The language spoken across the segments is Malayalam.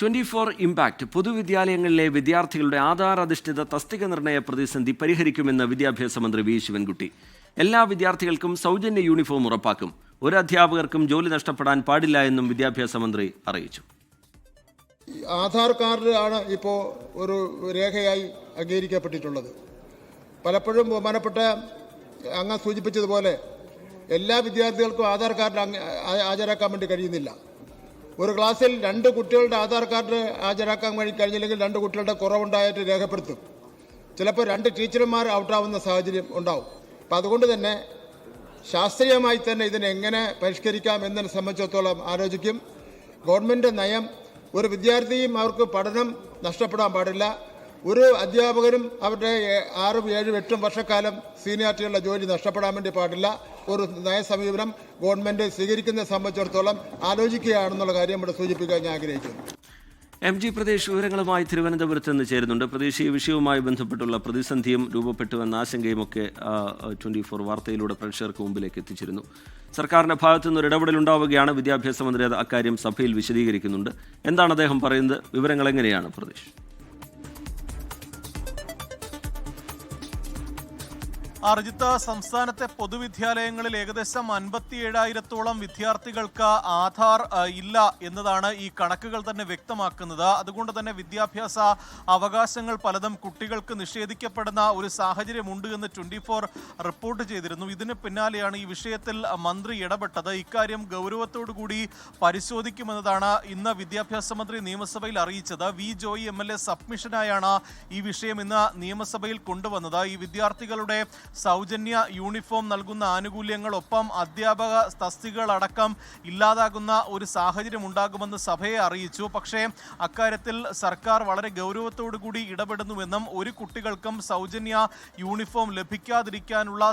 24 ഇംപാക്ട് പൊതുവിദ്യാലയങ്ങളിലെ വിദ്യാർത്ഥികളുടെ ആധാർ അധിഷ്ഠിത തസ്തിക നിർണയ പ്രതിസന്ധി പരിഹരിക്കുമെന്ന് വിദ്യാഭ്യാസ മന്ത്രി വി ശിവൻകുട്ടി. എല്ലാ വിദ്യാർത്ഥികൾക്കും സൗജന്യ യൂണിഫോം ഉറപ്പാക്കും. ഒരു അധ്യാപകർക്കും ജോലി നഷ്ടപ്പെടാൻ പാടില്ല എന്നും വിദ്യാഭ്യാസ മന്ത്രി അറിയിച്ചു. ആധാർ കാർഡ് ആണ് ഇപ്പോൾ ഒരു രേഖയായി അംഗീകരിക്കപ്പെട്ടിട്ടുള്ളത്. പലപ്പോഴും ബഹുമാനപ്പെട്ട അങ്ങ് സൂചിപ്പിച്ചതുപോലെ എല്ലാ വിദ്യാർത്ഥികൾക്കും ആധാർ കാർഡ് ഹാജരാക്കാൻ വേണ്ടി കഴിയുന്നില്ല. ഒരു ക്ലാസ്സിൽ 2 കുട്ടികളുടെ ആധാർ കാർഡ് ഹാജരാക്കാൻ വേണ്ടി കഴിഞ്ഞില്ലെങ്കിൽ 2 കുട്ടികളുടെ കുറവുണ്ടായിട്ട് രേഖപ്പെടുത്തും. ചിലപ്പോൾ 2 ടീച്ചർമാർ ഔട്ടാവുന്ന സാഹചര്യം ഉണ്ടാവും. അപ്പം അതുകൊണ്ട് തന്നെ ശാസ്ത്രീയമായി തന്നെ ഇതിനെ എങ്ങനെ പരിഷ്കരിക്കാം എന്നതിനെ സംബന്ധിച്ചിടത്തോളം ആലോചിക്കും. ഗവൺമെൻറ് നയം ഒരു വിദ്യാർത്ഥിയും അവർക്ക് പഠനം നഷ്ടപ്പെടാൻ പാടില്ല. ഒരു അധ്യാപകരും അവരുടെ 6, 7, 8 വർഷക്കാലം സീനിയോറിറ്റിയുള്ള ജോലി നഷ്ടപ്പെടാൻ വേണ്ടി പാടില്ല. ഒരു നയസമീപനം ഗവൺമെൻറ് സ്വീകരിക്കുന്നതിനെ സംബന്ധിച്ചിടത്തോളം ആലോചിക്കുകയാണെന്നുള്ള കാര്യം ഇവിടെ സൂചിപ്പിക്കാൻ ഞാൻ ആഗ്രഹിക്കുന്നു. MG പ്രദേശ് വിവരങ്ങളുമായി തിരുവനന്തപുരത്ത് നിന്ന് ചേരുന്നുണ്ട്. പ്രദേശ് ഈ വിഷയവുമായി ബന്ധപ്പെട്ടുള്ള പ്രതിസന്ധിയും രൂപപ്പെട്ടുവെന്ന ആശങ്കയുമൊക്കെ 24 വാർത്തയിലൂടെ പ്രേക്ഷകർക്ക് മുമ്പിലേക്ക് എത്തിച്ചിരുന്നു. സർക്കാരിന്റെ ഭാഗത്തു നിന്ന് ഒരു ഇടപെടൽ ഉണ്ടാവുകയാണ്. വിദ്യാഭ്യാസ മന്ത്രി അക്കാര്യം സഭയിൽ വിശദീകരിക്കുന്നുണ്ട്. എന്താണ് അദ്ദേഹം പറയുന്നത്? വിവരങ്ങൾ എങ്ങനെയാണ് പ്രദേശ്? അർജിത്ത്, സംസ്ഥാനത്തെ പൊതുവിദ്യാലയങ്ങളിൽ ഏകദേശം 57,000-ഓളം വിദ്യാർത്ഥികൾക്ക് ആധാർ ഇല്ല എന്നതാണ് ഈ കണക്കുകൾ തന്നെ വ്യക്തമാക്കുന്നത്. അതുകൊണ്ട് തന്നെ വിദ്യാഭ്യാസ അവകാശങ്ങൾ പലതും കുട്ടികൾക്ക് നിഷേധിക്കപ്പെടുന്ന ഒരു സാഹചര്യമുണ്ട് എന്ന് 24 റിപ്പോർട്ട് ചെയ്തിരുന്നു. ഇതിന് പിന്നാലെയാണ് ഈ വിഷയത്തിൽ മന്ത്രി ഇടപെട്ടത്. ഇക്കാര്യം ഗൗരവത്തോടുകൂടി പരിശോധിക്കുമെന്നതാണ് ഇന്ന് വിദ്യാഭ്യാസ മന്ത്രി നിയമസഭയിൽ അറിയിച്ചത്. വി ജോയി MLA സബ്മിഷനായാണ് ഈ വിഷയം ഇന്ന് നിയമസഭയിൽ കൊണ്ടുവന്നത്. ഈ വിദ്യാർത്ഥികളുടെ സൗജന്യ യൂണിഫോം നൽകുന്ന ആനുകൂല്യങ്ങളൊപ്പം അധ്യാപക തസ്തികകളടക്കം ഇല്ലാതാകുന്ന ഒരു സാഹചര്യം ഉണ്ടാകുമെന്ന് സഭയെ അറിയിച്ചു. പക്ഷേ അക്കാര്യത്തിൽ സർക്കാർ വളരെ ഗൗരവത്തോടു കൂടി ഇടപെടുന്നുവെന്നും ഒരു കുട്ടികൾക്കും സൗജന്യ യൂണിഫോം ലഭിക്കാതിരിക്കാനുള്ള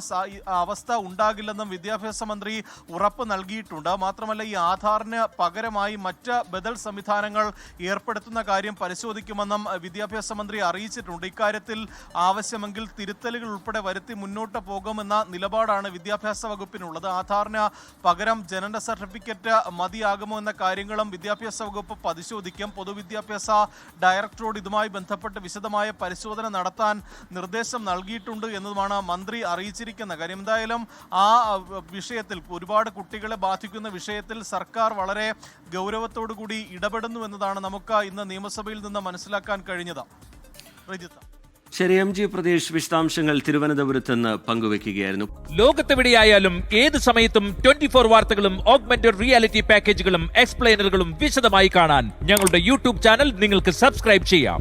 അവസ്ഥ ഉണ്ടാകില്ലെന്നും വിദ്യാഭ്യാസ മന്ത്രി ഉറപ്പ് നൽകിയിട്ടുണ്ട്. മാത്രമല്ല ഈ ആധാറിന് പകരമായി മറ്റ് ബദൽ സംവിധാനങ്ങൾ ഏർപ്പെടുത്തുന്ന കാര്യം പരിശോധിക്കുമെന്നും വിദ്യാഭ്യാസ മന്ത്രി അറിയിച്ചിട്ടുണ്ട്. ഇക്കാര്യത്തിൽ ആവശ്യമെങ്കിൽ തിരുത്തലുകൾ ഉൾപ്പെടെ വരുത്തി മുന്നോട്ട് പോകുമെന്ന നിലപാടാണ് വിദ്യാഭ്യാസ വകുപ്പിനുള്ളത്. ആധാറിന് പകരം ജനന സർട്ടിഫിക്കറ്റ് മതിയാകുമോ എന്ന കാര്യങ്ങളും വിദ്യാഭ്യാസ വകുപ്പ് പരിശോധിക്കും. പൊതുവിദ്യാഭ്യാസ ഡയറക്ടറോട് ഇതുമായി ബന്ധപ്പെട്ട് വിശദമായ പരിശോധന നടത്താൻ നിർദ്ദേശം നൽകിയിട്ടുണ്ട് എന്നതുമാണ് മന്ത്രി അറിയിച്ചിരിക്കുന്ന കാര്യം. എന്തായാലും ആ വിഷയത്തിൽ ഒരുപാട് കുട്ടികളെ ബാധിക്കുന്ന വിഷയത്തിൽ സർക്കാർ വളരെ ഗൗരവത്തോടു കൂടി ഇടപെടുന്നു എന്നതാണ് നമുക്ക് ഇന്ന് നിയമസഭയിൽ നിന്ന് മനസ്സിലാക്കാൻ കഴിഞ്ഞത്. ശരി, MG പ്രദേശ് വിശദാംശങ്ങൾ തിരുവനന്തപുരത്ത് നിന്ന് പങ്കുവെക്കുകയായിരുന്നു. ലോകത്തെവിടെയായാലും ഏത് സമയത്തും 24 വാർത്തകളും ഓഗ്മെന്റഡ് റിയാലിറ്റി പാക്കേജുകളും എക്സ്പ്ലെയിനറുകളും വിശദമായി കാണാൻ ഞങ്ങളുടെ YouTube ചാനൽ നിങ്ങൾക്ക് സബ്സ്ക്രൈബ് ചെയ്യാം.